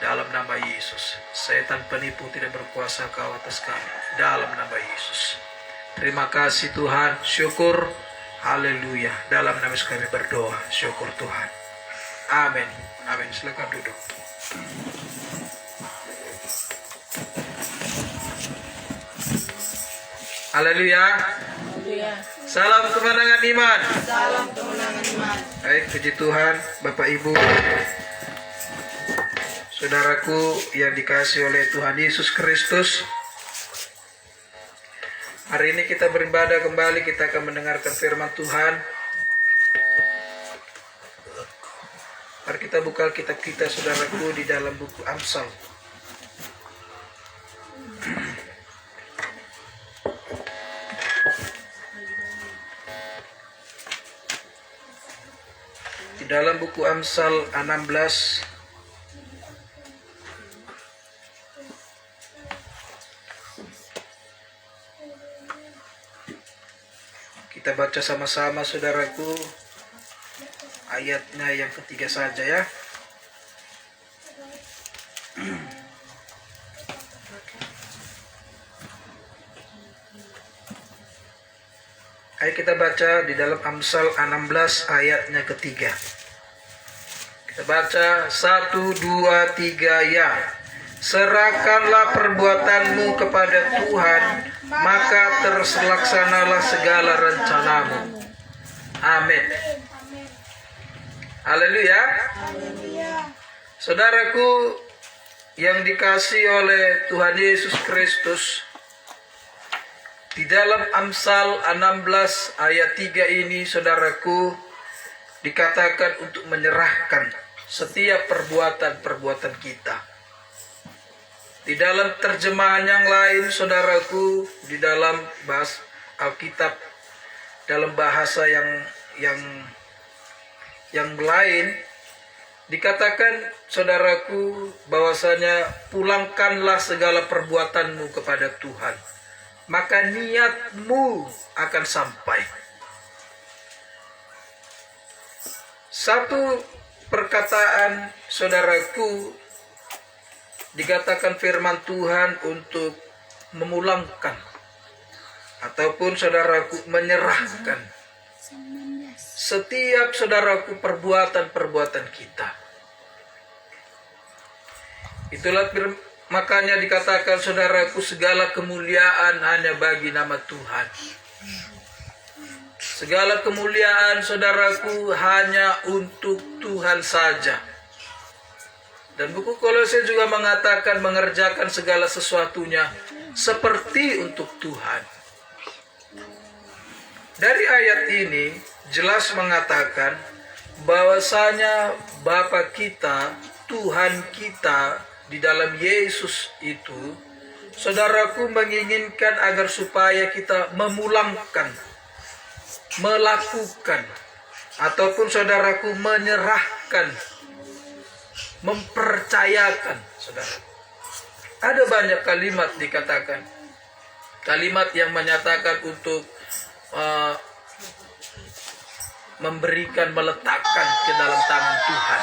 dalam nama Yesus. Setan penipu tidak berkuasa kau atas kami, dalam nama Yesus. Terima kasih Tuhan, syukur, haleluya. Dalam nama Yesus kami berdoa, syukur Tuhan. Amin. Amin. Silakan duduk. Haleluya. Salam kemenangan iman. Salam kemenangan iman. Baik, puji Tuhan, Bapak Ibu, saudaraku yang dikasihi oleh Tuhan Yesus Kristus. Hari ini kita beribadah kembali, kita akan mendengarkan firman Tuhan. Mari kita buka kitab kita, saudaraku, di dalam buku Amsal. Di dalam buku Amsal 16 kita baca sama-sama, saudaraku, ayatnya yang ketiga saja ya. Ayo kita baca di dalam Amsal 16 ayatnya ketiga. Kita baca 1, 2, 3 ya. Serahkanlah perbuatanmu kepada Tuhan, maka terlaksanalah segala rencanamu. Amin. Haleluya. Saudaraku yang dikasihi oleh Tuhan Yesus Kristus, di dalam Amsal 16 ayat 3 ini, saudaraku, dikatakan untuk menyerahkan setiap perbuatan-perbuatan kita. Di dalam terjemahan yang lain, saudaraku, di dalam bahasa Alkitab, dalam bahasa yang lain, dikatakan, saudaraku, bahwasanya pulangkanlah segala perbuatanmu kepada Tuhan, maka niatmu akan sampai. Satu perkataan, saudaraku, dikatakan firman Tuhan untuk memulangkan ataupun, saudaraku, menyerahkan setiap, saudaraku, perbuatan-perbuatan kita. Itulah makanya dikatakan, saudaraku, segala kemuliaan hanya bagi nama Tuhan. Segala kemuliaan, saudaraku, hanya untuk Tuhan saja. Dan buku Kolose juga mengatakan mengerjakan segala sesuatunya seperti untuk Tuhan. Dari ayat ini jelas mengatakan bahwasanya Bapa kita, Tuhan kita di dalam Yesus itu, saudaraku, menginginkan agar supaya kita memulangkan, melakukan, ataupun, saudaraku, menyerahkan, mempercayakan, saudara. Ada banyak kalimat dikatakan, kalimat yang menyatakan untuk memberikan, meletakkan ke dalam tangan Tuhan,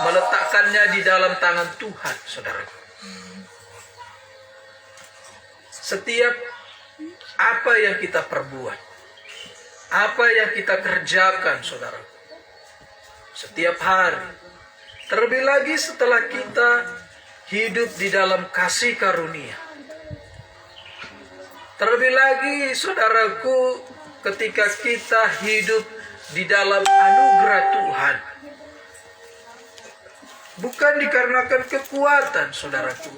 meletakkannya di dalam tangan Tuhan, saudara. Setiap apa yang kita perbuat, apa yang kita kerjakan, saudara, setiap hari, terlebih lagi setelah kita hidup di dalam kasih karunia, terlebih lagi, saudaraku, ketika kita hidup di dalam anugerah Tuhan, bukan dikarenakan kekuatan, saudaraku,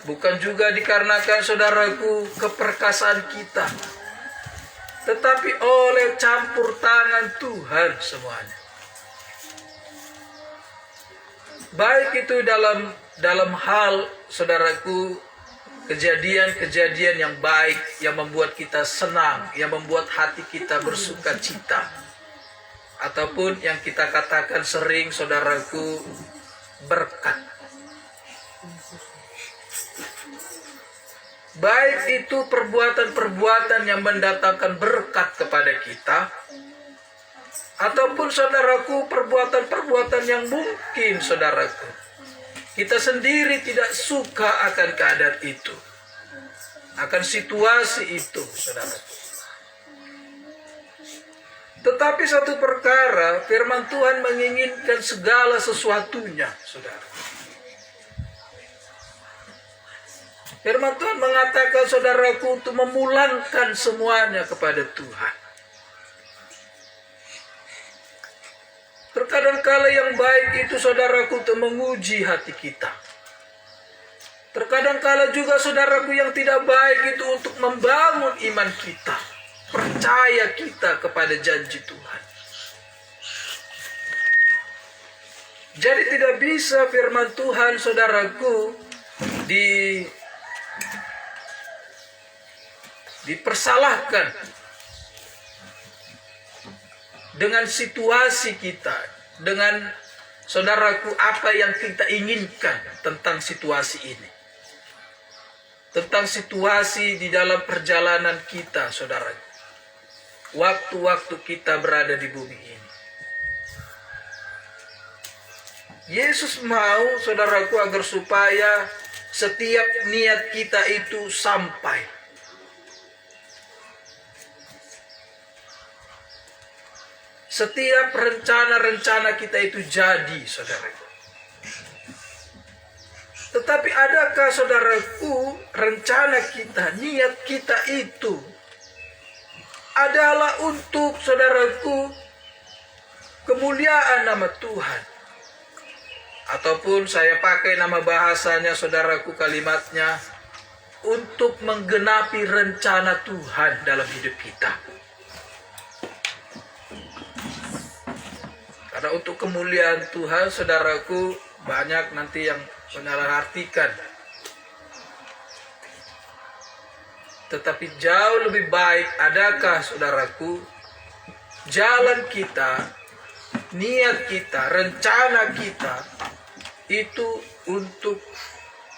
bukan juga dikarenakan, saudaraku, keperkasaan kita, tetapi oleh campur tangan Tuhan semuanya. Baik itu dalam hal, saudaraku, kejadian-kejadian yang baik, yang membuat kita senang, yang membuat hati kita bersuka cita, ataupun yang kita katakan sering, saudaraku, berkat. Baik itu perbuatan-perbuatan yang mendatangkan berkat kepada kita, Ataupun saudaraku perbuatan-perbuatan yang mungkin saudaraku kita sendiri tidak suka akan keadaan itu, akan situasi itu saudaraku. Tetapi satu perkara, firman Tuhan menginginkan segala sesuatunya, saudara. Firman Tuhan mengatakan saudaraku untuk memulangkan semuanya kepada Tuhan. Terkadang kala yang baik itu saudaraku untuk menguji hati kita. Terkadang kala juga saudaraku yang tidak baik itu untuk membangun iman kita. Percaya kita kepada janji Tuhan. Jadi tidak bisa firman Tuhan saudaraku dipersalahkan dengan situasi kita, dengan saudaraku apa yang kita inginkan tentang situasi ini. Tentang situasi di dalam perjalanan kita, saudaraku. Waktu-waktu kita berada di bumi ini. Yesus mau, saudaraku, agar supaya setiap niat kita itu sampai. Setiap rencana-rencana kita itu jadi, saudaraku. Tetapi adakah, saudaraku, rencana kita, niat kita itu adalah untuk, saudaraku, kemuliaan nama Tuhan? Ataupun saya pakai nama bahasanya, saudaraku, kalimatnya, untuk menggenapi rencana Tuhan dalam hidup kita. Karena untuk kemuliaan Tuhan, saudaraku, banyak nanti yang menyalahartikan. Tetapi jauh lebih baik, adakah saudaraku, jalan kita, niat kita, rencana kita, itu untuk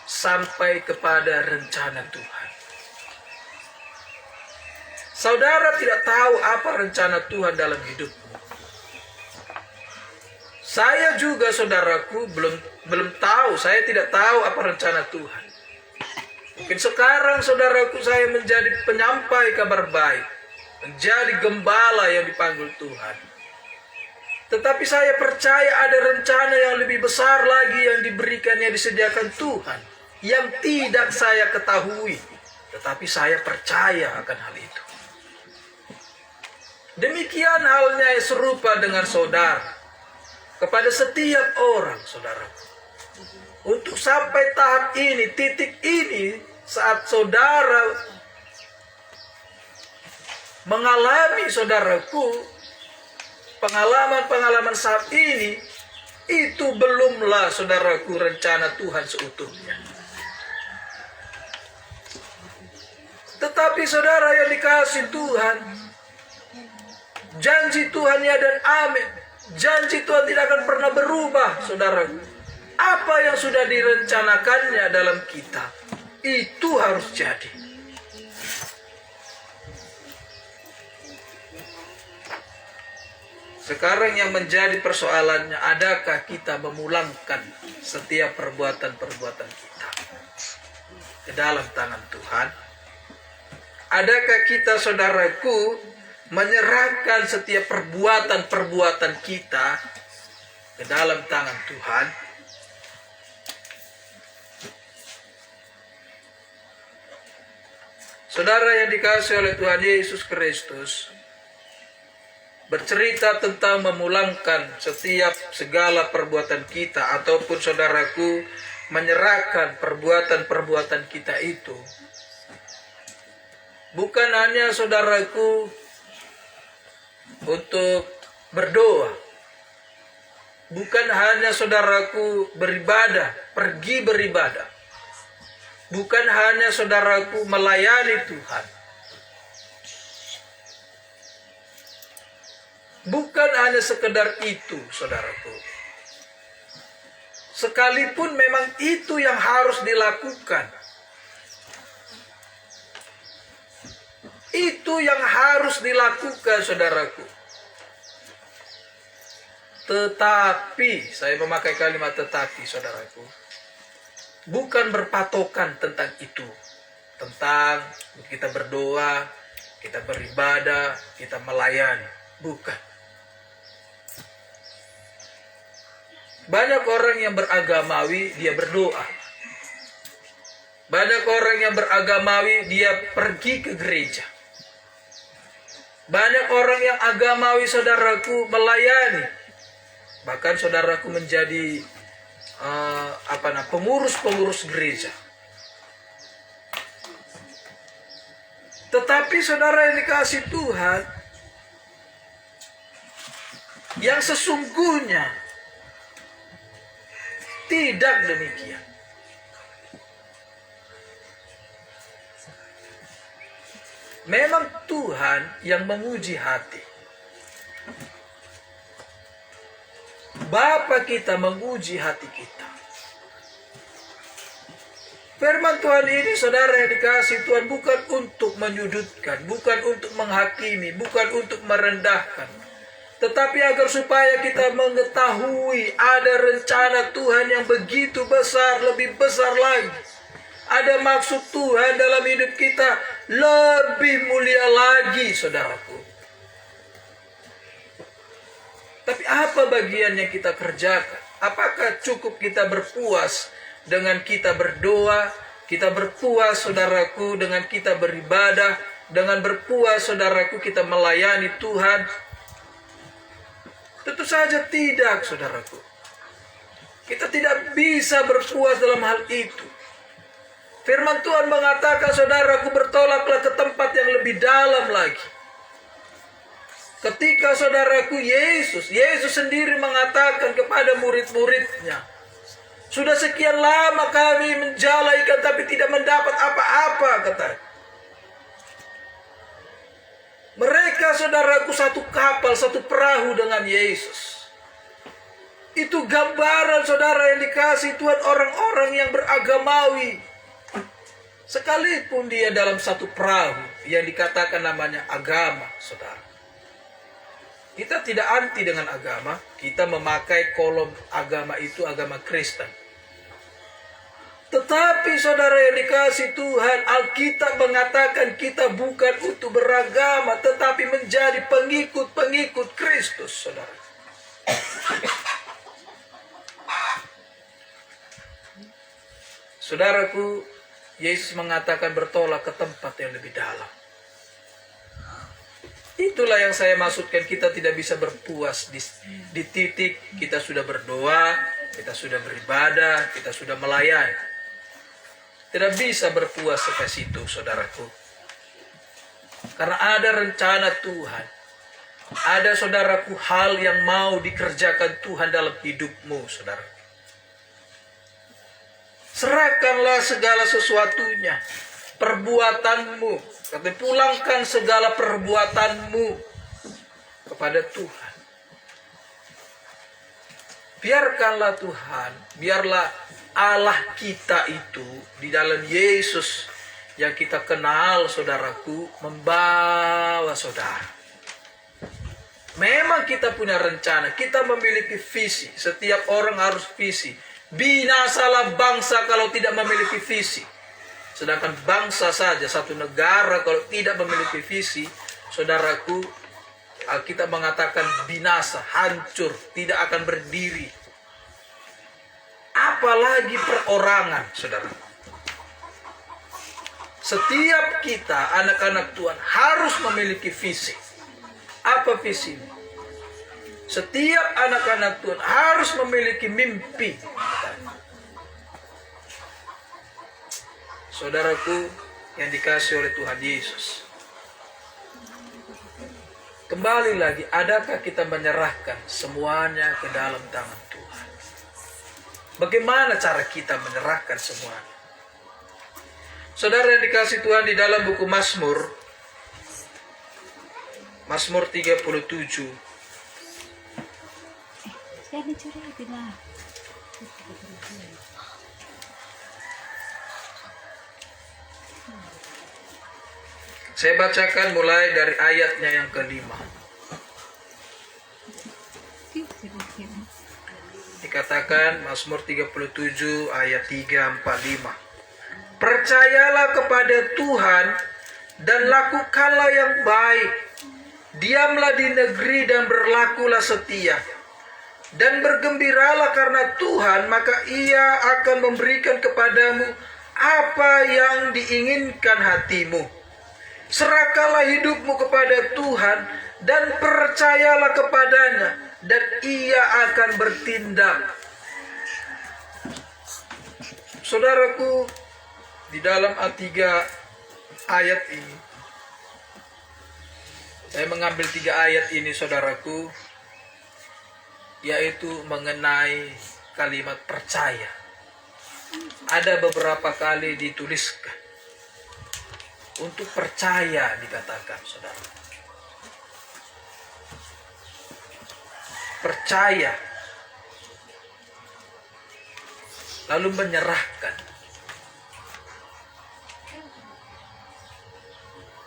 sampai kepada rencana Tuhan. Saudara tidak tahu apa rencana Tuhan dalam hidupmu. Saya juga saudaraku belum tahu, saya tidak tahu apa rencana Tuhan. Mungkin sekarang saudaraku saya menjadi penyampai kabar baik, menjadi gembala yang dipanggil Tuhan. Tetapi saya percaya ada rencana yang lebih besar lagi yang diberikan, yang disediakan Tuhan, yang tidak saya ketahui, tetapi saya percaya akan hal itu. Demikian halnya serupa dengan saudara, kepada setiap orang, saudaraku. Untuk sampai tahap ini, titik ini, saat saudara mengalami, saudaraku, pengalaman-pengalaman saat ini, itu belumlah, saudaraku, rencana Tuhan seutuhnya. Tetapi saudara yang dikasihi Tuhan, janji Tuhan ya dan amin. Janji Tuhan tidak akan pernah berubah, saudaraku. Apa yang sudah direncanakannya dalam kita, itu harus jadi. Sekarang yang menjadi persoalannya, adakah kita memulangkan setiap perbuatan-perbuatan kita ke dalam tangan Tuhan? Adakah kita, saudaraku, menyerahkan setiap perbuatan-perbuatan kita ke dalam tangan Tuhan? Saudara yang dikasihi oleh Tuhan Yesus Kristus, bercerita tentang memulangkan setiap segala perbuatan kita, ataupun saudaraku menyerahkan perbuatan-perbuatan kita itu, bukan hanya saudaraku untuk berdoa, bukan hanya saudaraku beribadah, pergi beribadah, bukan hanya saudaraku melayani Tuhan, bukan hanya sekedar itu, saudaraku. Sekalipun memang itu yang harus dilakukan, itu yang harus dilakukan, saudaraku. Tetapi, saya memakai kalimat tetapi, saudaraku, bukan berpatokan tentang itu. Tentang kita berdoa, kita beribadah, kita melayani. Bukan. Banyak orang yang beragamawi, dia berdoa. Banyak orang yang beragamawi, dia pergi ke gereja. Banyak orang yang agamawi, saudaraku, melayani. Bahkan saudaraku menjadi pengurus-pengurus gereja. Tetapi saudara yang dikasihi Tuhan, yang sesungguhnya tidak demikian. Memang Tuhan yang menguji hati. Bapa kita menguji hati kita. Firman Tuhan ini, saudara yang dikasihi Tuhan, bukan untuk menyudutkan, bukan untuk menghakimi, bukan untuk merendahkan, tetapi agar supaya kita mengetahui ada rencana Tuhan yang begitu besar, lebih besar lagi. Ada maksud Tuhan dalam hidup kita lebih mulia lagi, saudaraku. Tapi apa bagian yang kita kerjakan? Apakah cukup kita berpuas dengan kita berdoa, kita berpuas, saudaraku, dengan kita beribadah, dengan berpuas, saudaraku, kita melayani Tuhan? Tentu saja tidak, saudaraku. Kita tidak bisa berpuas dalam hal itu. Firman Tuhan mengatakan, saudaraku, bertolaklah ke tempat yang lebih dalam lagi. Ketika saudaraku Yesus sendiri mengatakan kepada murid-muridnya, sudah sekian lama kami menjala ikan tapi tidak mendapat apa-apa, katanya. Mereka, saudaraku, satu kapal, satu perahu dengan Yesus. Itu gambaran, saudara yang dikasihi Tuhan, orang-orang yang beragamawi. Sekalipun dia dalam satu perahu yang dikatakan namanya agama, saudara. Kita tidak anti dengan agama, kita memakai kolom agama itu agama Kristen. Tetapi saudara yang dikasihi Tuhan, Alkitab mengatakan kita bukan untuk beragama, tetapi menjadi pengikut-pengikut Kristus, saudara. Saudaraku, Yesus mengatakan bertolak ke tempat yang lebih dalam. Itulah yang saya maksudkan, kita tidak bisa berpuas di titik kita sudah berdoa, kita sudah beribadah, kita sudah melayani. Tidak bisa berpuas sampai situ, saudaraku. Karena ada rencana Tuhan. Ada, saudaraku, hal yang mau dikerjakan Tuhan dalam hidupmu, saudara. Serahkanlah segala sesuatunya, perbuatanmu. Katanya, pulangkan segala perbuatanmu kepada Tuhan. Biarkanlah Tuhan, biarlah Allah kita itu di dalam Yesus yang kita kenal, saudaraku, membawa saudara. Memang kita punya rencana, kita memiliki visi. Setiap orang harus visi. Binasalah bangsa kalau tidak memiliki visi. Sedangkan bangsa saja, satu negara kalau tidak memiliki visi, saudaraku, kita mengatakan binasa, hancur, tidak akan berdiri. Apalagi perorangan, saudara. Setiap kita, anak-anak Tuhan, harus memiliki visi. Apa visinya? Setiap anak-anak Tuhan harus memiliki mimpi. Saudaraku yang dikasihi oleh Tuhan Yesus. Kembali lagi, adakah kita menyerahkan semuanya ke dalam tangan Tuhan? Bagaimana cara kita menyerahkan semuanya? Saudara yang dikasihi Tuhan, di dalam buku Mazmur 37. Saya bacakan mulai dari ayatnya yang kelima. mengatakan, Mazmur 37 ayat 3, 4, 5. Percayalah kepada Tuhan dan lakukanlah yang baik. Diamlah di negeri dan berlakulah setia. Dan bergembiralah karena Tuhan, maka Ia akan memberikan kepadamu apa yang diinginkan hatimu. Serahkanlah hidupmu kepada Tuhan dan percayalah kepadanya, dan Ia akan bertindak. Saudaraku, di dalam A3 ayat ini, saya mengambil 3 ayat ini, saudaraku, yaitu mengenai kalimat percaya. Ada beberapa kali dituliskan untuk percaya, dikatakan, saudara. Percaya, lalu menyerahkan.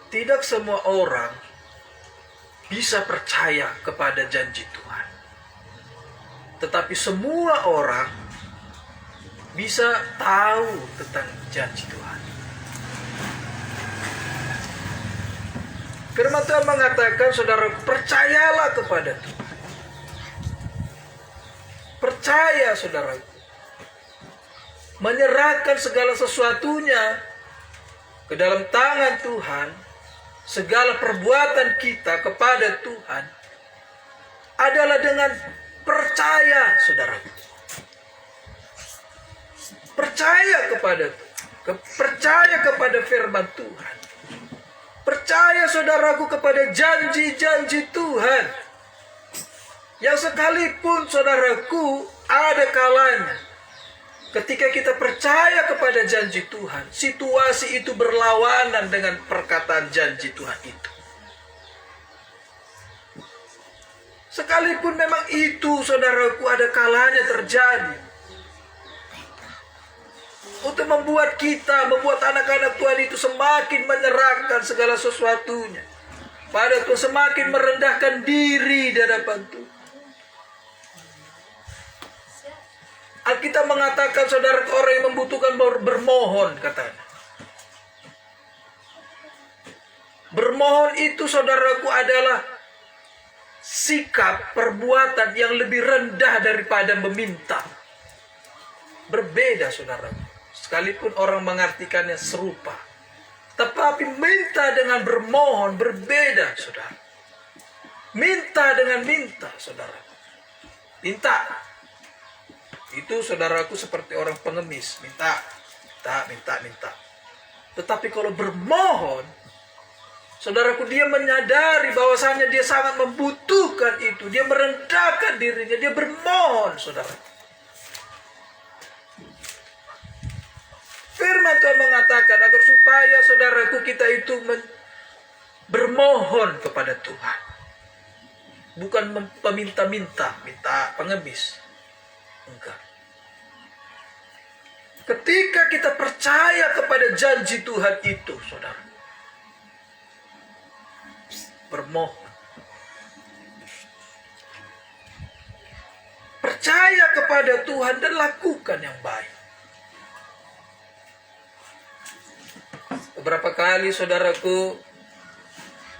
Tidak semua orang bisa percaya kepada janji Tuhan. Tetapi semua orang bisa tahu tentang janji Tuhan. Firman Tuhan mengatakan, saudara, percayalah kepada Tuhan. Percaya, saudara. Menyerahkan segala sesuatunya ke dalam tangan Tuhan. Segala perbuatan kita kepada Tuhan adalah dengan percaya, saudara. Percaya kepada Tuhan. Percaya kepada firman Tuhan. Percaya, saudaraku, kepada janji-janji Tuhan. Yang sekalipun, saudaraku, ada kalanya ketika kita percaya kepada janji Tuhan, situasi itu berlawanan dengan perkataan janji Tuhan itu. Sekalipun memang itu, saudaraku, ada kalanya terjadi. Untuk membuat anak-anak Tuhan itu semakin menyerahkan segala sesuatunya pada Tuhan, semakin merendahkan diri di hadapan Tuhan. Alkitab mengatakan, saudara, orang yang membutuhkan bermohon, katanya. Bermohon itu, saudaraku, adalah sikap perbuatan yang lebih rendah daripada meminta. Berbeda, saudaraku. Sekalipun orang mengartikannya serupa, tetapi minta dengan bermohon berbeda, saudara. Minta dengan minta, saudara. Minta. Itu, saudaraku, seperti orang pengemis. Minta. Tetapi kalau bermohon, saudaraku, dia menyadari bahwasannya dia sangat membutuhkan itu. Dia merendahkan dirinya. Dia bermohon, saudara. Firman Tuhan mengatakan agar supaya, saudaraku, kita itu bermohon kepada Tuhan. Bukan meminta-minta, minta pengemis. Enggak. Ketika kita percaya kepada janji Tuhan itu, saudara, bermohon. Percaya kepada Tuhan dan lakukan yang baik. Beberapa kali, saudaraku,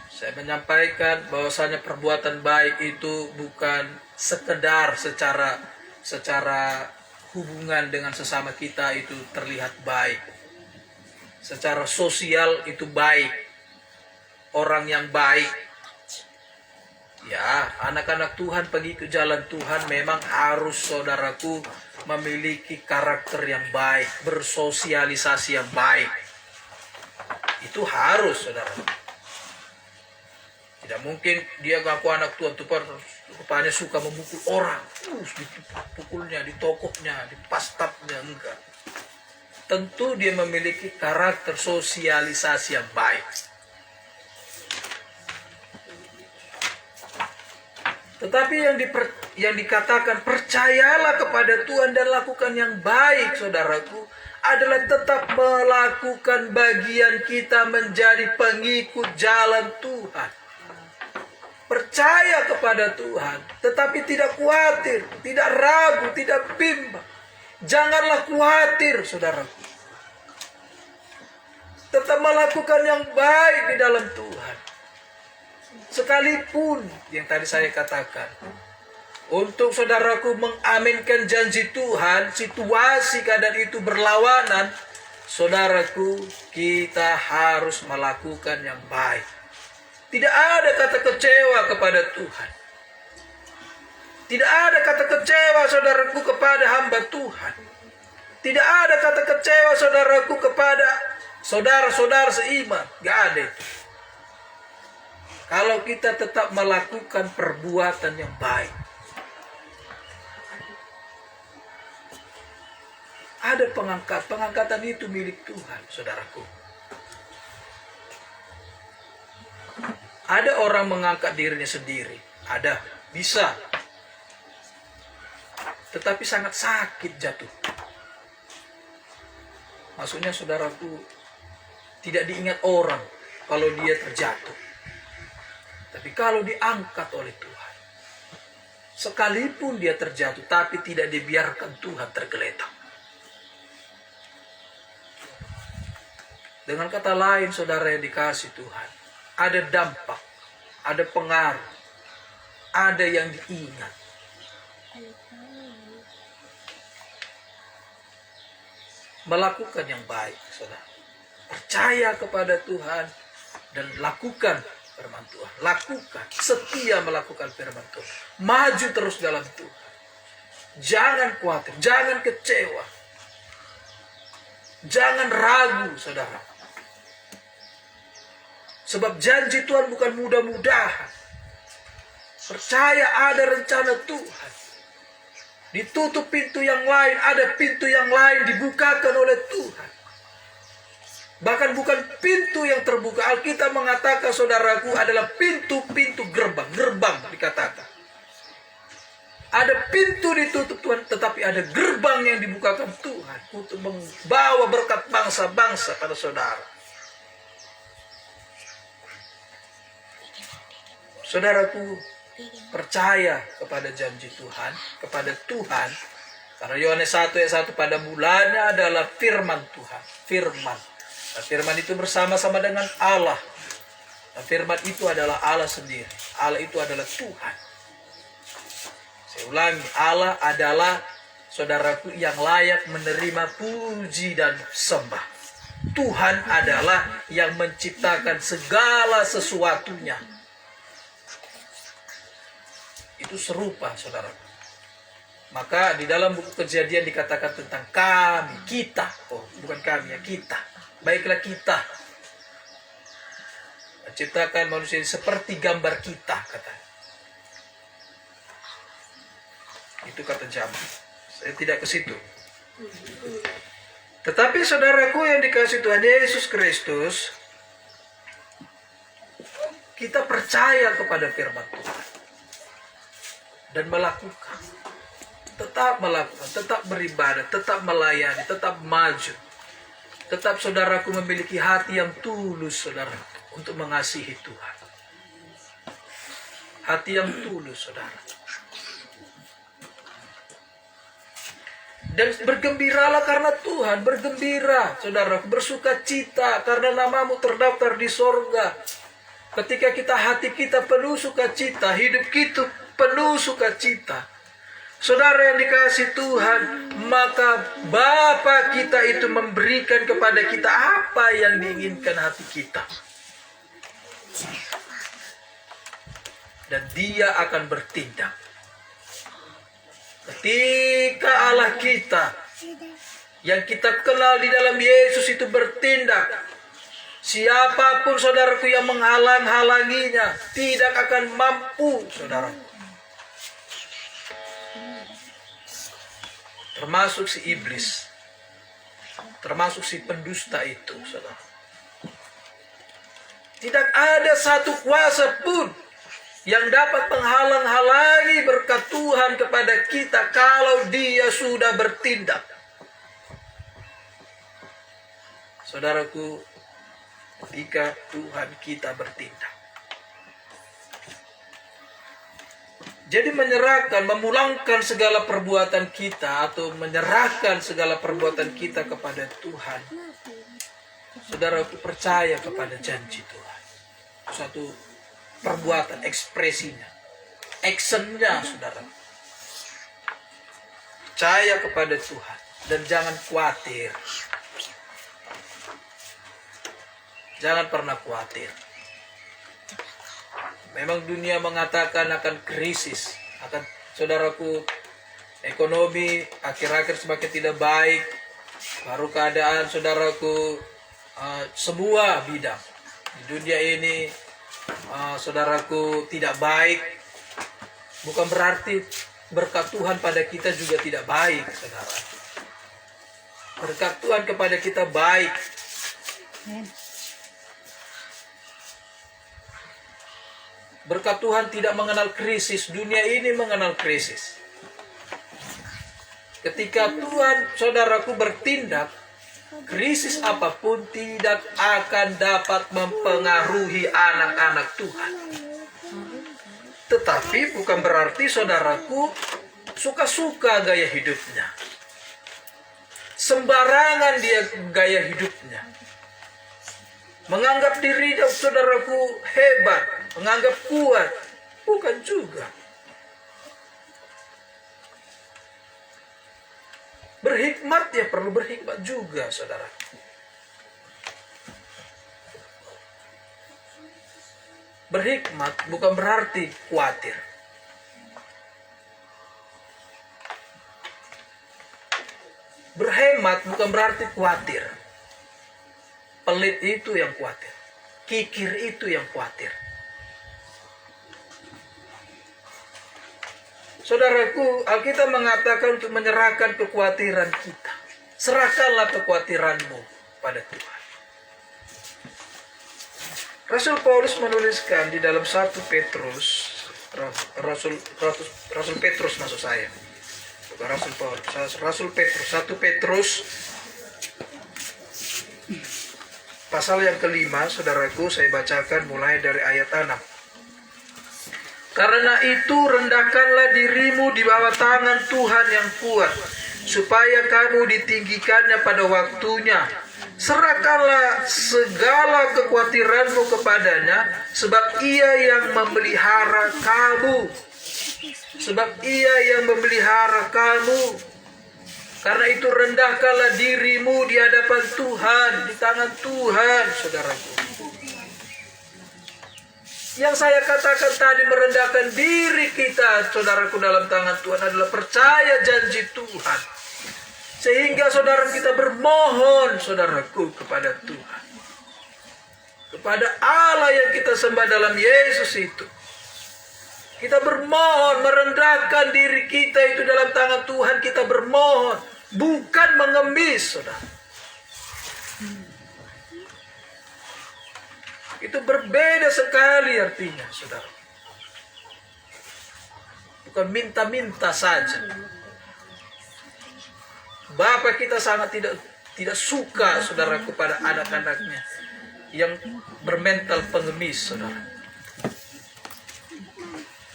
saya menyampaikan bahwasanya perbuatan baik itu bukan sekedar secara hubungan dengan sesama kita itu terlihat baik. Secara sosial itu baik. Orang yang baik. Ya, anak-anak Tuhan pergi ke jalan Tuhan memang harus, saudaraku, memiliki karakter yang baik, bersosialisasi yang baik. Itu harus, saudara. Tidak mungkin dia ngaku anak Tuhan rupanya suka memukul orang, terus dipukulnya, ditokoknya, dipastapnya, enggak. Tentu dia memiliki karakter sosialisasi yang baik. Tetapi yang dikatakan percayalah kepada Tuhan dan lakukan yang baik, saudaraku, adalah tetap melakukan bagian kita menjadi pengikut jalan Tuhan. percaya kepada Tuhan, tetapi tidak khawatir, tidak ragu, tidak bimbang. Janganlah khawatir, saudaraku. Tetap melakukan yang baik di dalam Tuhan. Sekalipun yang tadi saya katakan, untuk saudaraku mengaminkan janji Tuhan, situasi keadaan itu berlawanan, saudaraku, kita harus melakukan yang baik. Tidak ada kata kecewa kepada Tuhan. Tidak ada kata kecewa saudaraku kepada hamba Tuhan. Tidak ada kata kecewa saudaraku kepada saudara-saudara seiman. Gak ada itu. Kalau kita tetap melakukan perbuatan yang baik. Ada pengangkatan itu milik Tuhan, saudaraku. Ada orang mengangkat dirinya sendiri. Ada, bisa. Tetapi sangat sakit jatuh. Maksudnya saudaraku, tidak diingat orang kalau dia terjatuh. Tapi kalau diangkat oleh Tuhan, sekalipun dia terjatuh, tapi tidak dibiarkan Tuhan tergeletak. Dengan kata lain, saudara yang dikasih Tuhan, ada dampak, ada pengaruh, ada yang diingat. Melakukan yang baik, saudara. Percaya kepada Tuhan dan lakukan firman Tuhan. Lakukan, setia melakukan firman Tuhan. Maju terus dalam Tuhan. Jangan khawatir, jangan kecewa. Jangan ragu, saudara. Sebab janji Tuhan bukan mudah-mudahan. Percaya ada rencana Tuhan. Ditutup pintu yang lain, ada pintu yang lain dibukakan oleh Tuhan. Bahkan bukan pintu yang terbuka. Alkitab mengatakan, saudaraku, adalah pintu-pintu gerbang. Gerbang dikatakan. Ada pintu ditutup Tuhan, tetapi ada gerbang yang dibukakan Tuhan untuk membawa berkat bangsa-bangsa pada saudara. Saudaraku, percaya kepada janji Tuhan, kepada Tuhan. Karena Yohanes 1 ayat 1, pada mulanya adalah firman Tuhan. Firman. Nah, firman itu bersama-sama dengan Allah. Nah, firman itu adalah Allah sendiri. Allah itu adalah Tuhan. Saya ulangi, Allah adalah, saudaraku, yang layak menerima puji dan sembah. Tuhan adalah yang menciptakan segala sesuatunya. Itu serupa, saudara. Maka di dalam buku Kejadian dikatakan tentang kami, kita. Oh, bukan kami ya, kita. Baiklah kita. Menciptakan manusia seperti gambar kita, katanya. Itu kata Jamal. Saya tidak ke situ. Tetapi saudaraku yang dikasih Tuhan Yesus Kristus, kita percaya kepada firman Tuhan. Dan melakukan, tetap melakukan, tetap beribadah, tetap melayani, tetap maju. Tetap saudaraku memiliki hati yang tulus, saudara, untuk mengasihi Tuhan. Hati yang tulus, saudara. Dan bergembiralah karena Tuhan, bergembira, saudara, bersuka cita karena namamu terdaftar di sorga. Ketika hati kita penuh sukacita, hidup kita penuh sukacita, saudara yang dikasih Tuhan, maka Bapa kita itu memberikan kepada kita apa yang diinginkan hati kita. Dan Dia akan bertindak. Ketika Allah kita yang kita kenal di dalam Yesus itu bertindak, siapapun saudaraku yang menghalang-halanginya tidak akan mampu, saudara. Termasuk si iblis, termasuk si pendusta itu, saudara. Tidak ada satu kuasa pun yang dapat menghalang-halangi berkat Tuhan kepada kita kalau Dia sudah bertindak. Saudaraku, ketika Tuhan kita bertindak, Jadi menyerahkan, memulangkan segala perbuatan kita atau menyerahkan segala perbuatan kita kepada Tuhan. Saudaraku, percaya kepada janji Tuhan. Suatu perbuatan, ekspresinya, actionnya, saudara. Percaya kepada Tuhan dan jangan khawatir. Jangan pernah khawatir. Memang dunia mengatakan akan krisis, akan, saudaraku, ekonomi akhir-akhir semakin tidak baik, baru keadaan, saudaraku, semua bidang di dunia ini, saudaraku, tidak baik. Bukan berarti berkat Tuhan pada kita juga tidak baik, saudara. Berkat Tuhan kepada kita baik. Berkat Tuhan tidak mengenal krisis. Dunia ini mengenal krisis. Ketika Tuhan, saudaraku, bertindak, krisis apapun tidak akan dapat mempengaruhi anak-anak Tuhan. Tetapi bukan berarti, saudaraku, suka-suka gaya hidupnya. Sembarangan dia gaya hidupnya. Menganggap dirinya, saudaraku, hebat, menganggap kuat. Bukan juga. Berhikmat, ya perlu berhikmat juga, saudara. Berhikmat bukan berarti khawatir. Berhemat bukan berarti khawatir. Pelit itu yang khawatir. Kikir itu yang khawatir. Saudaraku, Alkitab mengatakan untuk menyerahkan kekhawatiran kita. Serahkanlah kekhawatiranmu pada Tuhan. Rasul Paulus menuliskan di dalam 1 Petrus, Rasul Petrus maksud saya. Bukan Rasul Paulus, Rasul Petrus, 1 Petrus pasal yang kelima, saudaraku, saya bacakan mulai dari ayat 6. Karena itu rendahkanlah dirimu di bawah tangan Tuhan yang kuat, supaya kamu ditinggikannya pada waktunya. Serahkanlah segala kekhawatiranmu kepadanya, sebab Ia yang memelihara kamu. Sebab Ia yang memelihara kamu. Karena itu rendahkanlah dirimu di hadapan Tuhan, di tangan Tuhan, saudaraku. Yang saya katakan tadi, merendahkan diri kita, saudaraku, dalam tangan Tuhan adalah percaya janji Tuhan. Sehingga saudara kita bermohon, saudaraku, kepada Tuhan. Kepada Allah yang kita sembah dalam Yesus itu. Kita bermohon, merendahkan diri kita itu dalam tangan Tuhan. Kita bermohon, bukan mengemis, saudara. Itu berbeda sekali artinya, saudara. Bukan minta-minta saja. Bapak kita sangat tidak suka, saudara, kepada anak-anaknya yang bermental pengemis, saudara.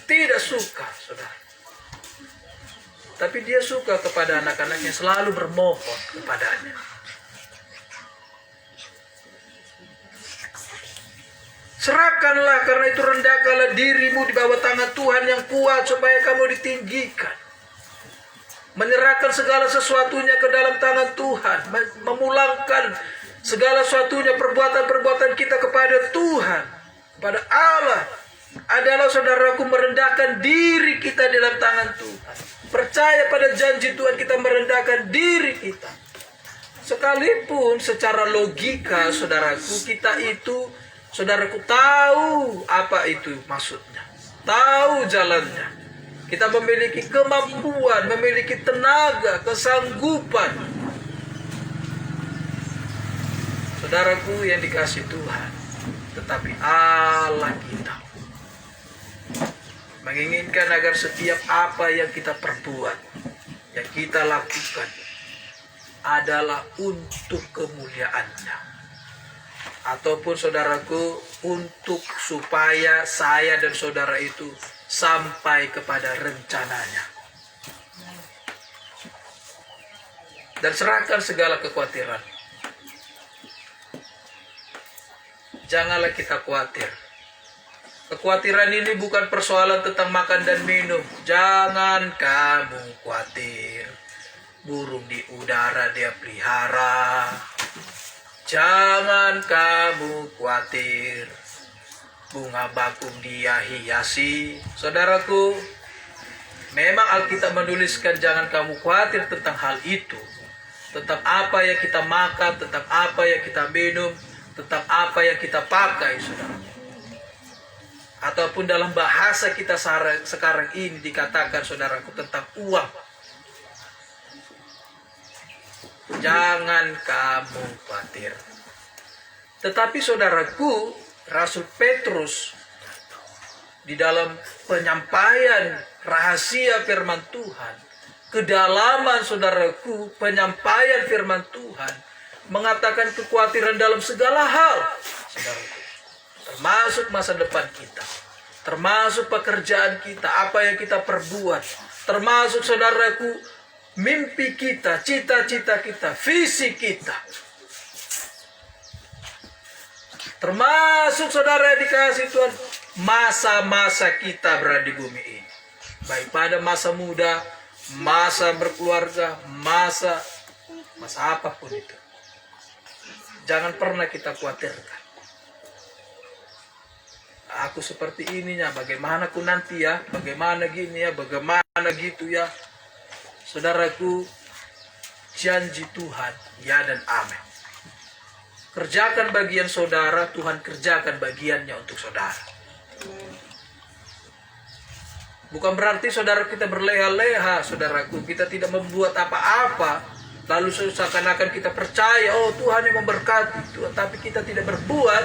Tidak suka, saudara. Tapi dia suka kepada anak-anaknya, selalu bermohon kepadanya. Serahkanlah, karena itu rendahkanlah dirimu di bawah tangan Tuhan yang kuat, supaya kamu ditinggikan. Menyerahkan segala sesuatunya ke dalam tangan Tuhan. Memulangkan segala sesuatunya, perbuatan-perbuatan kita kepada Tuhan, kepada Allah. Adalah, saudaraku, merendahkan diri kita dalam tangan Tuhan. Percaya pada janji Tuhan, kita merendahkan diri kita. Sekalipun secara logika, saudaraku, kita itu, saudaraku, tahu apa itu maksudnya. Tahu jalannya. Kita memiliki kemampuan, memiliki tenaga, kesanggupan. Saudaraku yang dikasih Tuhan. Tetapi Allah kita menginginkan agar setiap apa yang kita perbuat, yang kita lakukan, adalah untuk kemuliaan-Nya. Ataupun, saudaraku, untuk supaya saya dan saudara itu sampai kepada rencananya. Dan serahkan segala kekhawatiran. Janganlah kita khawatir. Kekhawatiran ini bukan persoalan tentang makan dan minum. Jangan kamu khawatir. Burung di udara dia pelihara. Jangan kamu khawatir. Bunga bakung dia hiasi. Saudaraku, memang Alkitab menuliskan jangan kamu khawatir tentang hal itu. Tentang apa yang kita makan, tentang apa yang kita minum, tentang apa yang kita pakai, saudara. Ataupun dalam bahasa kita sekarang ini dikatakan, saudaraku, tentang uang. Jangan kamu khawatir. Tetapi saudaraku, Rasul Petrus di dalam penyampaian rahasia firman Tuhan, kedalaman saudaraku, penyampaian firman Tuhan, mengatakan kekhawatiran dalam segala hal, saudaraku. Termasuk masa depan kita, termasuk pekerjaan kita, apa yang kita perbuat, termasuk saudaraku, mimpi kita, cita-cita kita, visi kita. Termasuk saudara dikasih Tuhan, masa-masa kita berada di bumi ini. Baik pada masa muda, masa berkeluarga, masa apapun itu. Jangan pernah kita khawatirkan. Aku seperti ininya, bagaimana aku nanti ya, bagaimana gini ya, bagaimana gitu ya. Saudaraku, janji Tuhan, ya dan amin. Kerjakan bagian saudara, Tuhan kerjakan bagiannya untuk saudara. Bukan berarti saudara kita berleha-leha, saudaraku. Kita tidak membuat apa-apa, lalu seakan-akan kita percaya, oh Tuhan yang memberkati, tapi kita tidak berbuat.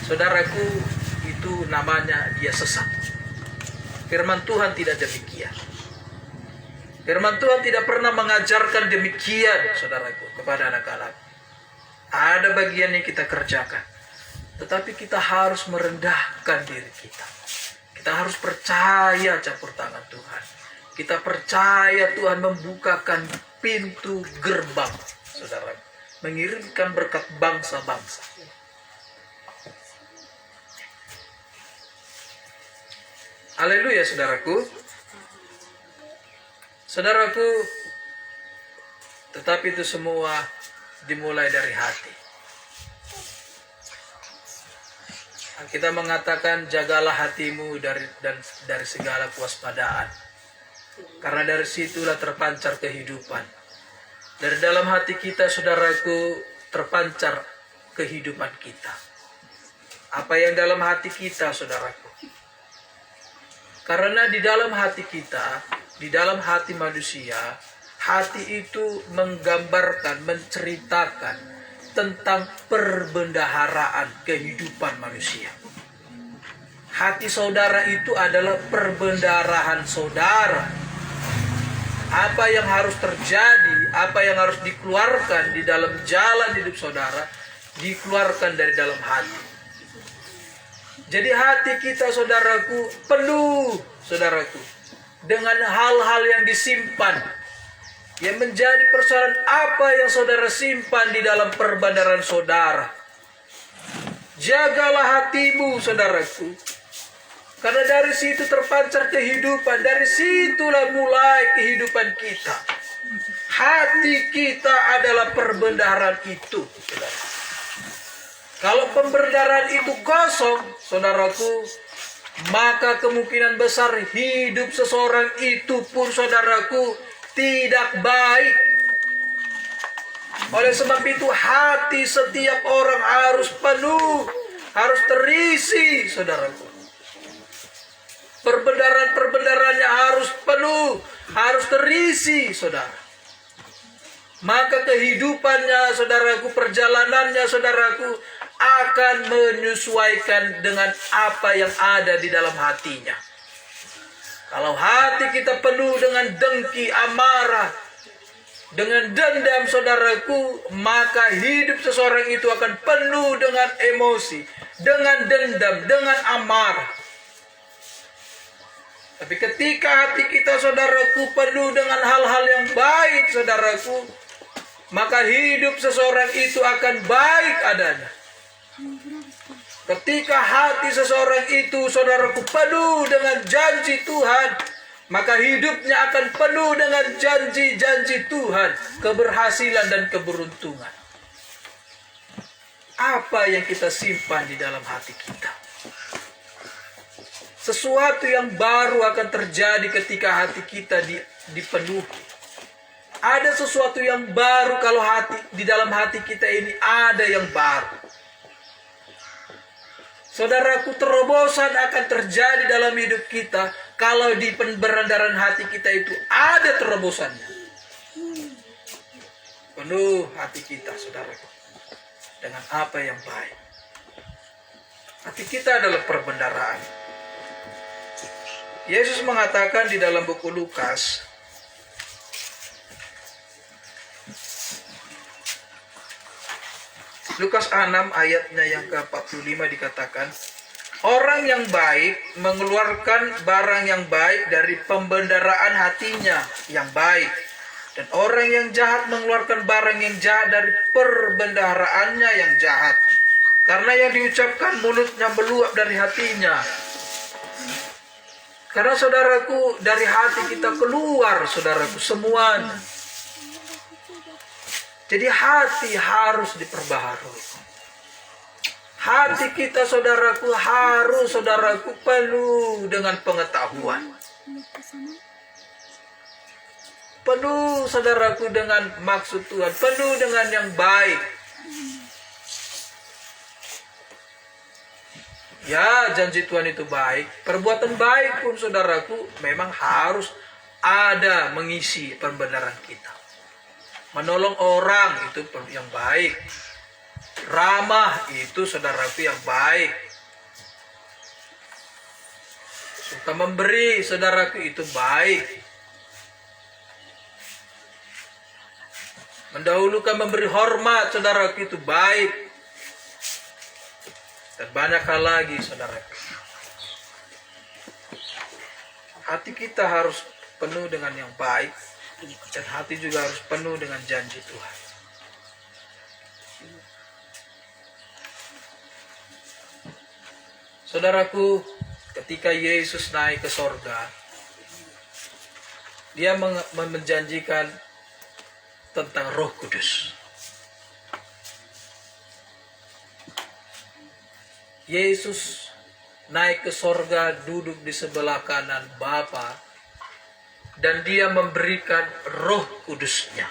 Saudaraku, itu namanya dia sesat. Firman Tuhan tidak demikian. Firman Tuhan tidak pernah mengajarkan demikian, saudaraku, kepada anak-anak. Ada bagian yang kita kerjakan, tetapi kita harus merendahkan diri kita. Kita harus percaya campur tangan Tuhan. Kita percaya Tuhan membukakan pintu gerbang, saudara, mengirimkan berkat bangsa-bangsa. Haleluya, saudaraku. Saudaraku, tetapi itu semua dimulai dari hati. Kita mengatakan jagalah hatimu dari segala kewaspadaan. Karena dari situlah terpancar kehidupan. Dari dalam hati kita, saudaraku, terpancar kehidupan kita. Apa yang dalam hati kita, saudaraku? Karena di dalam hati kita, di dalam hati manusia, hati itu menggambarkan, menceritakan tentang perbendaharaan kehidupan manusia. Hati saudara itu adalah perbendaharaan saudara. Apa yang harus terjadi, apa yang harus dikeluarkan di dalam jalan hidup saudara, dikeluarkan dari dalam hati. Jadi hati kita, saudaraku, penuh, saudaraku, dengan hal-hal yang disimpan, yang menjadi persoalan apa yang saudara simpan di dalam perbendaharaan saudara. Jagalah hatimu, saudaraku. Karena dari situ terpancar kehidupan. Dari situlah mulai kehidupan kita. Hati kita adalah perbendaharaan itu, saudara. Kalau perbendaharaan itu kosong, saudaraku, maka kemungkinan besar hidup seseorang itu pun, saudaraku, tidak baik. Oleh sebab itu hati setiap orang harus penuh, harus terisi, saudaraku. Perbendaharaan-perbendaharannya harus penuh, harus terisi, saudara. Maka kehidupannya, saudaraku, perjalanannya, saudaraku, akan menyesuaikan dengan apa yang ada di dalam hatinya. Kalau hati kita penuh dengan dengki, amarah, dengan dendam, saudaraku, maka hidup seseorang itu akan penuh dengan emosi, dengan dendam, dengan amarah. Tapi ketika hati kita, saudaraku, penuh dengan hal-hal yang baik, saudaraku, maka hidup seseorang itu akan baik adanya. Ketika hati seseorang itu, saudaraku, penuh dengan janji Tuhan, maka hidupnya akan penuh dengan janji-janji Tuhan, keberhasilan dan keberuntungan. Apa yang kita simpan di dalam hati kita? Sesuatu yang baru akan terjadi ketika hati kita dipenuhi. Ada sesuatu yang baru kalau di dalam hati kita ini ada yang baru. Saudaraku, terobosan akan terjadi dalam hidup kita kalau di pemberendaran hati kita itu ada terobosannya. Penuh hati kita, saudaraku, dengan apa yang baik. Hati kita adalah perbendaharaan. Yesus mengatakan di dalam buku Lukas, Lukas 6 ayatnya yang ke-45 dikatakan, orang yang baik mengeluarkan barang yang baik dari pembendaraan hatinya yang baik. Dan orang yang jahat mengeluarkan barang yang jahat dari perbendaharaannya yang jahat. Karena yang diucapkan mulutnya meluap dari hatinya. Karena saudaraku, dari hati kita keluar, saudaraku, semuanya. Jadi hati harus diperbaharui. Hati kita, saudaraku, harus, saudaraku, penuh dengan pengetahuan. Penuh, saudaraku, dengan maksud Tuhan. Penuh dengan yang baik. Ya, janji Tuhan itu baik. Perbuatan baik pun, saudaraku, memang harus ada mengisi pembenaran kita. Menolong orang itu yang baik. Ramah itu, saudaraku, yang baik. Suka memberi, saudaraku, itu baik. Mendahulukan memberi hormat, saudaraku, itu baik. Dan banyak hal lagi, saudaraku. Hati kita harus penuh dengan yang baik. Dan hati juga harus penuh dengan janji Tuhan. Saudaraku, ketika Yesus naik ke sorga, dia menjanjikan tentang Roh Kudus. Yesus naik ke sorga, duduk di sebelah kanan Bapa, dan dia memberikan Roh Kudus-Nya.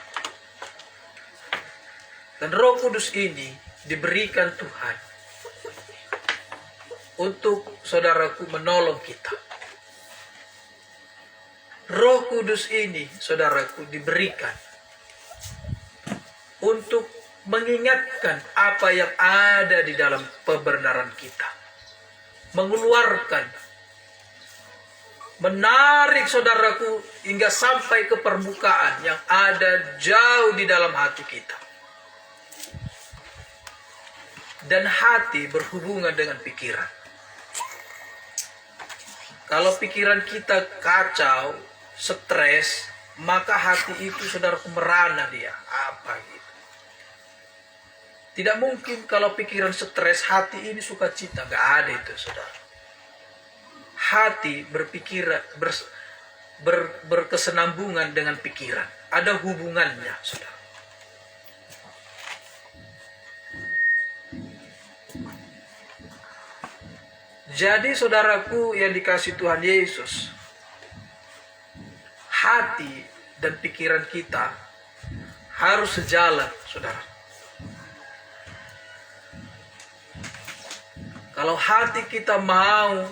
Dan Roh Kudus ini diberikan Tuhan untuk, saudaraku, menolong kita. Roh Kudus ini, saudaraku, diberikan untuk mengingatkan apa yang ada di dalam pembenaran kita. Mengeluarkan, menarik, saudaraku, hingga sampai ke permukaan yang ada jauh di dalam hati kita. Dan hati berhubungan dengan pikiran. Kalau pikiran kita kacau, stres, maka hati itu, saudaraku, merana dia. Apa gitu? Tidak mungkin kalau pikiran stres, hati ini sukacita. Gak ada itu, saudara. Hati berkesenambungan dengan pikiran. Ada hubungannya, saudara. Jadi, saudaraku yang dikasih Tuhan Yesus, hati dan pikiran kita harus sejalan, saudara. Kalau hati kita mau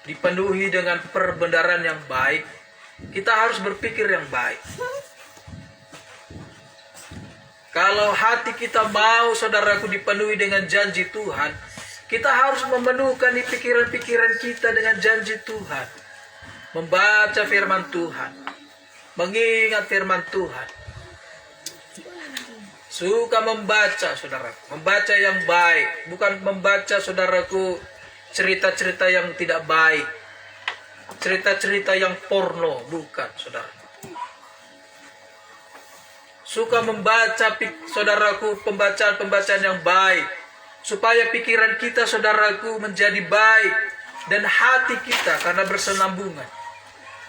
dipenuhi dengan perbendaharaan yang baik, kita harus berpikir yang baik. Kalau hati kita mau, saudaraku, dipenuhi dengan janji Tuhan, kita harus memenuhkan di pikiran-pikiran kita dengan janji Tuhan. Membaca firman Tuhan, mengingat firman Tuhan. Suka membaca, saudaraku, membaca yang baik, bukan membaca, saudaraku, cerita-cerita yang tidak baik. cerita-cerita yang porno, bukan, saudara. Suka membaca, saudaraku, pembacaan-pembacaan yang baik, supaya pikiran kita, saudaraku, menjadi baik, dan hati kita karena bersenambungan.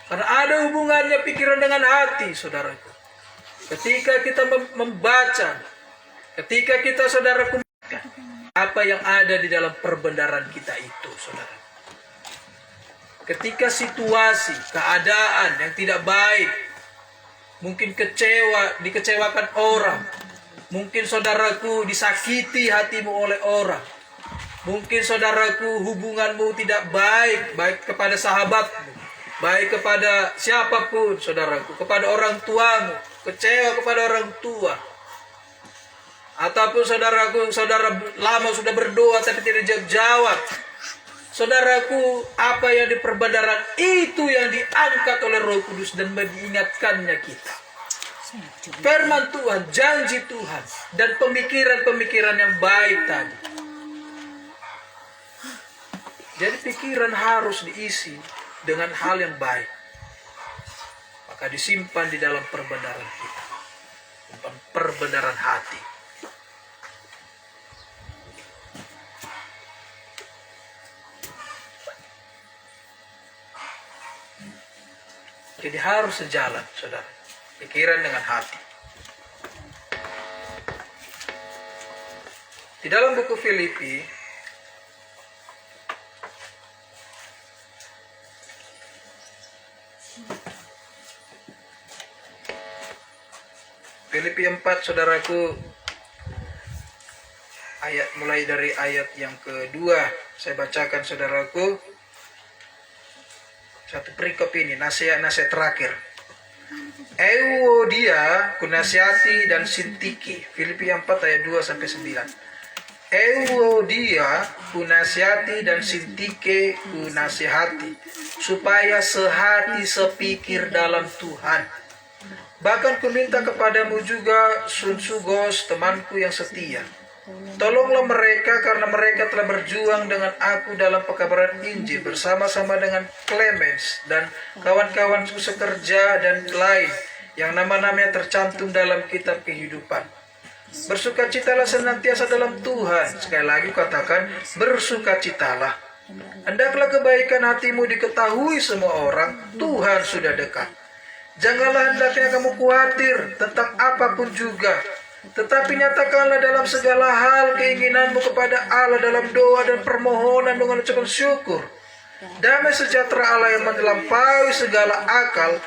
Karena ada hubungannya pikiran dengan hati, saudaraku. Ketika kita membaca, ketika kita, saudaraku, apa yang ada di dalam perbendaharaan kita itu, saudara. Ketika situasi, keadaan yang tidak baik, mungkin dikecewakan orang, mungkin saudaraku disakiti hatimu oleh orang, mungkin saudaraku hubunganmu tidak baik, baik kepada sahabatmu, baik kepada siapapun, saudaraku, kepada orang tuamu, kecewa kepada orang tua, ataupun saudaraku, saudara lama sudah berdoa tapi tidak jawab. Saudaraku, apa yang di perbendaharaan itu yang diangkat oleh Roh Kudus dan mengingatkannya kita. Firman Tuhan, janji Tuhan, dan pemikiran-pemikiran yang baik tadi. Jadi pikiran harus diisi dengan hal yang baik. Maka disimpan di dalam perbendaharaan kita. Perbendaharaan hati. Jadi harus sejalan, saudara. Pikiran dengan hati. Di dalam buku Filipi, Filipi 4, saudaraku, mulai dari ayat yang kedua, saya bacakan, saudaraku. Satu perikop ini, nasihat terakhir. Euodia kunasihati dan Sintiki. Filipi 4 ayat 2 sampai 9. Euodia kunasihati dan Sintike kunasihati, supaya sehati sepikir dalam Tuhan. Bahkan kuminta kepadamu juga Sunsugos, temanku yang setia. Tolonglah mereka karena mereka telah berjuang dengan aku dalam pekabaran Injil bersama-sama dengan Clemens dan kawan-kawanku sekerja dan lain yang nama-namanya tercantum dalam kitab kehidupan. Bersukacitalah senantiasa dalam Tuhan. Sekali lagi katakan, bersukacitalah. Hendaklah kebaikan hatimu diketahui semua orang, Tuhan sudah dekat. Janganlah hendaknya kamu khawatir tentang apapun juga, tetapi nyatakanlah dalam segala hal keinginanmu kepada Allah dalam doa dan permohonan dengan ucapan syukur. Damai sejahtera Allah yang melampaui segala akal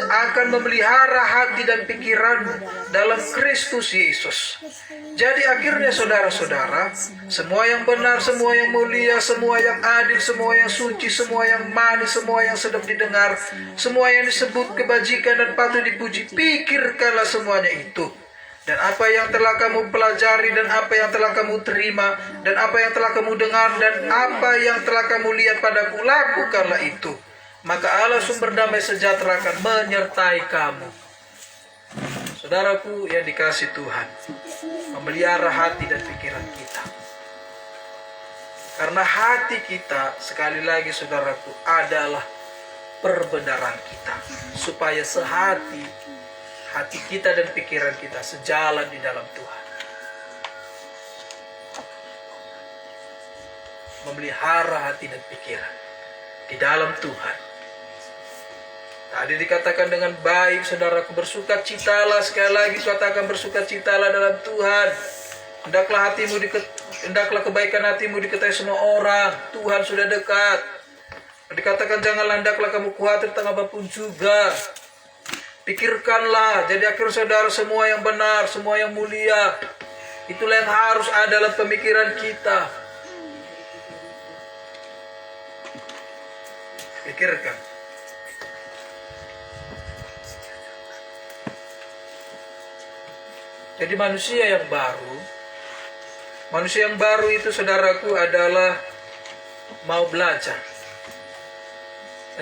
akan memelihara hati dan pikiranmu dalam Kristus Yesus. Jadi akhirnya saudara-saudara, semua yang benar, semua yang mulia, semua yang adil, semua yang suci, semua yang manis, semua yang sedap didengar, semua yang disebut kebajikan dan patut dipuji, pikirkanlah semuanya itu. Dan apa yang telah kamu pelajari, dan apa yang telah kamu terima, dan apa yang telah kamu dengar, dan apa yang telah kamu lihat padaku, lakukanlah itu. Maka Allah sumber damai sejahtera akan menyertai kamu. Saudaraku yang dikasih Tuhan, memelihara hati dan pikiran kita. Karena hati kita, sekali lagi saudaraku, adalah perbendaharaan kita. Supaya hati kita dan pikiran kita sejalan di dalam Tuhan. Memelihara hati dan pikiran di dalam Tuhan. Tadi dikatakan dengan baik, saudaraku, bersukacitalah. Sekali lagi katakan, bersukacitalah dalam Tuhan. Hendaklah kebaikan hatimu diketahui semua orang, Tuhan sudah dekat. Dikatakan janganlah hendaklah kamu khawatir tentang apapun juga. Pikirkanlah, jadi akhir saudara, semua yang benar, semua yang mulia, itulah yang harus ada dalam pemikiran kita. Pikirkan. Jadi manusia yang baru itu saudaraku adalah mau belajar.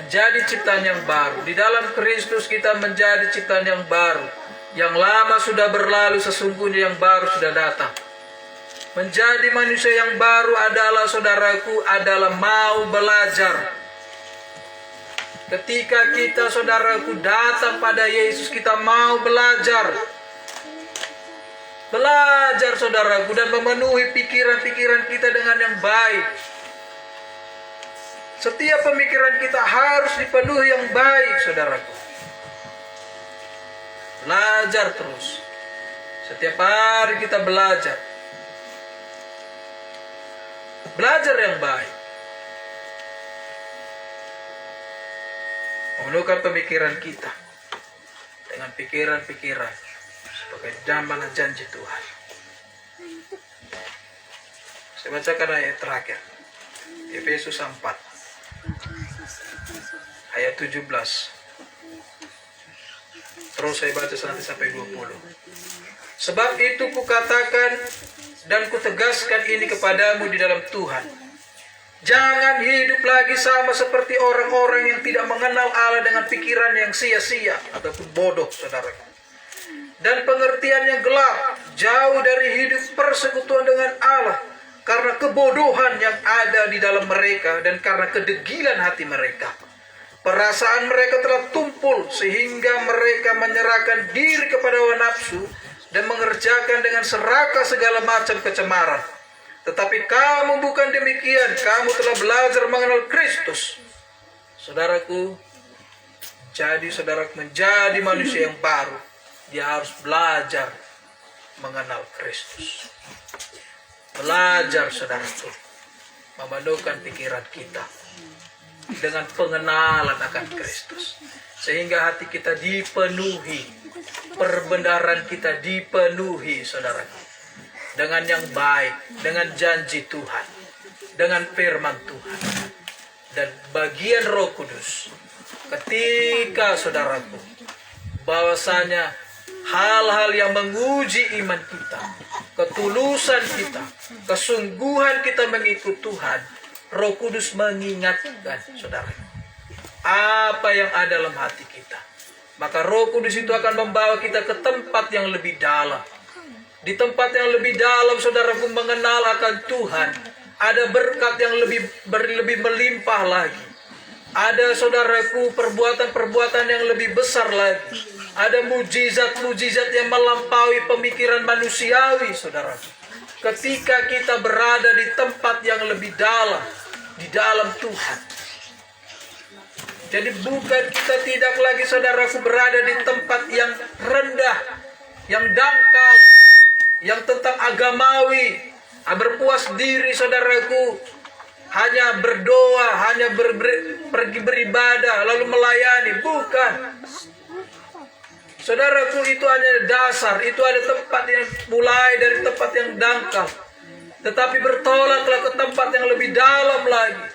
Menjadi ciptaan yang baru. Di dalam Kristus kita menjadi ciptaan yang baru. Yang lama sudah berlalu, sesungguhnya yang baru sudah datang. Menjadi manusia yang baru adalah saudaraku, adalah mau belajar. Ketika kita, saudaraku, datang pada Yesus, kita mau belajar. Belajar, saudaraku, dan memenuhi pikiran-pikiran kita dengan yang baik. Setiap pemikiran kita harus dipenuhi yang baik, saudaraku. Belajar terus. Setiap hari kita belajar. Belajar yang baik. Memenuhkan pemikiran kita dengan pikiran-pikiran sebagai zaman dan janji Tuhan. Saya bacakan ayat terakhir. Efesus 4 ayat 17. Terus saya baca nanti sampai 20. Sebab itu kukatakan dan kutegaskan ini kepadamu di dalam Tuhan. Jangan hidup lagi sama seperti orang-orang yang tidak mengenal Allah dengan pikiran yang sia-sia ataupun bodoh, saudara. Dan pengertian yang gelap, jauh dari hidup persekutuan dengan Allah, karena kebodohan yang ada di dalam mereka dan karena kedegilan hati mereka. Perasaan mereka telah tumpul sehingga mereka menyerahkan diri kepada hawa nafsu dan mengerjakan dengan serakah segala macam kecemaran. Tetapi kamu bukan demikian, kamu telah belajar mengenal Kristus. Saudaraku, jadi saudaraku menjadi manusia yang baru, dia harus belajar mengenal Kristus. Belajar, saudaraku, memenuhkan pikiran kita dengan pengenalan akan Kristus, sehingga hati kita dipenuhi, perbendaharaan kita dipenuhi, saudaraku, dengan yang baik, dengan janji Tuhan, dengan firman Tuhan, dan bagian Roh Kudus. Ketika, saudaraku, bahwasanya hal-hal yang menguji iman kita, ketulusan kita, kesungguhan kita mengikut Tuhan, Roh Kudus mengingatkan, saudara, apa yang ada dalam hati kita. Maka Roh Kudus itu akan membawa kita ke tempat yang lebih dalam. Di tempat yang lebih dalam, saudaraku, mengenal akan Tuhan, ada berkat yang lebih melimpah lagi. Ada, saudaraku, perbuatan-perbuatan yang lebih besar lagi. Ada mujizat-mujizat yang melampaui pemikiran manusiawi, saudaraku. Ketika kita berada di tempat yang lebih dalam, di dalam Tuhan. Jadi bukan kita tidak lagi, saudaraku, berada di tempat yang rendah, yang dangkal, yang tentang agamawi, berpuas diri, saudaraku, hanya berdoa, hanya pergi beribadah, lalu melayani. Bukan. Saudaraku, itu hanya dasar, itu ada tempat yang mulai dari tempat yang dangkal. Tetapi bertolaklah ke tempat yang lebih dalam lagi.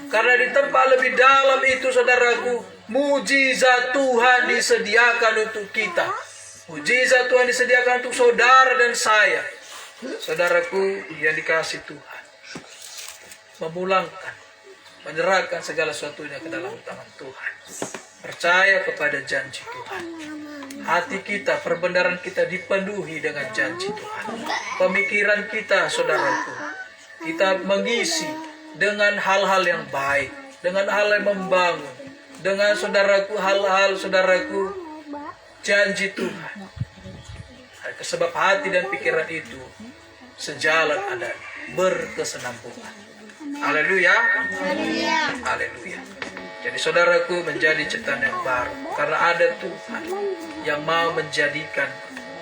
Karena di tempat lebih dalam itu, saudaraku, mujizat Tuhan disediakan untuk kita. Mujizat Tuhan disediakan untuk saudara dan saya. Saudaraku yang dikasih Tuhan, memulangkan, menyerahkan segala sesuatunya ke dalam tangan Tuhan. Percaya kepada janji Tuhan. Hati kita, perbendaharaan kita dipenuhi dengan janji Tuhan. Pemikiran kita, saudaraku, kita mengisi dengan hal-hal yang baik, dengan hal yang membangun, dengan, saudaraku, hal-hal, saudaraku, janji Tuhan. Sebab hati dan pikiran itu sejalan adanya, berkesinambungan. Haleluya. Haleluya. Jadi saudaraku menjadi ciptaan yang baru karena ada Tuhan yang mau menjadikan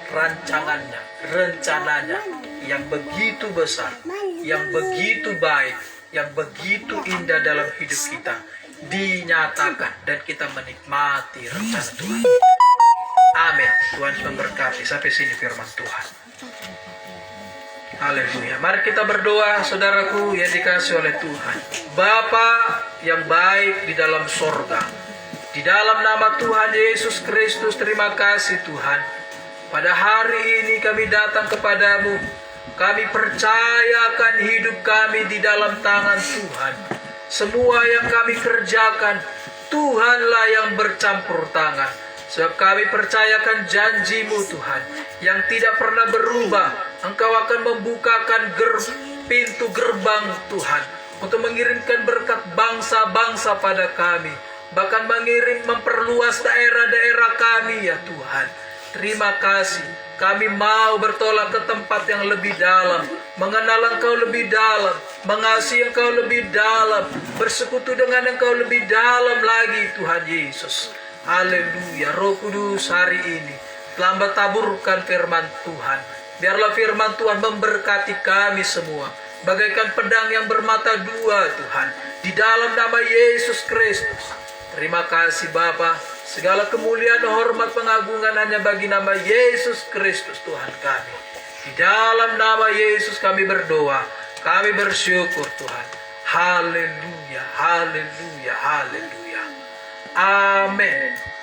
rancangannya, rencananya yang begitu besar, yang begitu baik, yang begitu indah dalam hidup kita dinyatakan dan kita menikmati rencana Tuhan. Amin. Tuhan memberkati. Sampai sini firman Tuhan. Haleluya. Mari kita berdoa, saudaraku yang dikasih oleh Tuhan. Bapa yang baik di dalam sorga, di dalam nama Tuhan Yesus Kristus, terima kasih Tuhan. Pada hari ini kami datang kepadamu. Kami percayakan hidup kami di dalam tangan Tuhan. Semua yang kami kerjakan, Tuhanlah yang bercampur tangan. Sebab kami percayakan janji-Mu Tuhan yang tidak pernah berubah. Engkau akan membukakan pintu gerbang Tuhan untuk mengirimkan berkat bangsa-bangsa pada kami. bahkan mengirim memperluas daerah-daerah kami ya Tuhan. Terima kasih, kami mau bertolak ke tempat yang lebih dalam, mengenal Engkau lebih dalam, mengasihi Engkau lebih dalam, bersekutu dengan Engkau lebih dalam lagi Tuhan Yesus. Haleluya. Roh Kudus, hari ini lambat taburkan firman Tuhan. Biarlah firman Tuhan memberkati kami semua, bagaikan pedang yang bermata dua Tuhan, di dalam nama Yesus Kristus. Terima kasih Bapa, segala kemuliaan, hormat, pengagungan hanya bagi nama Yesus Kristus Tuhan kami. Di dalam nama Yesus kami berdoa, kami bersyukur Tuhan. Haleluya, haleluya, haleluya. Amin.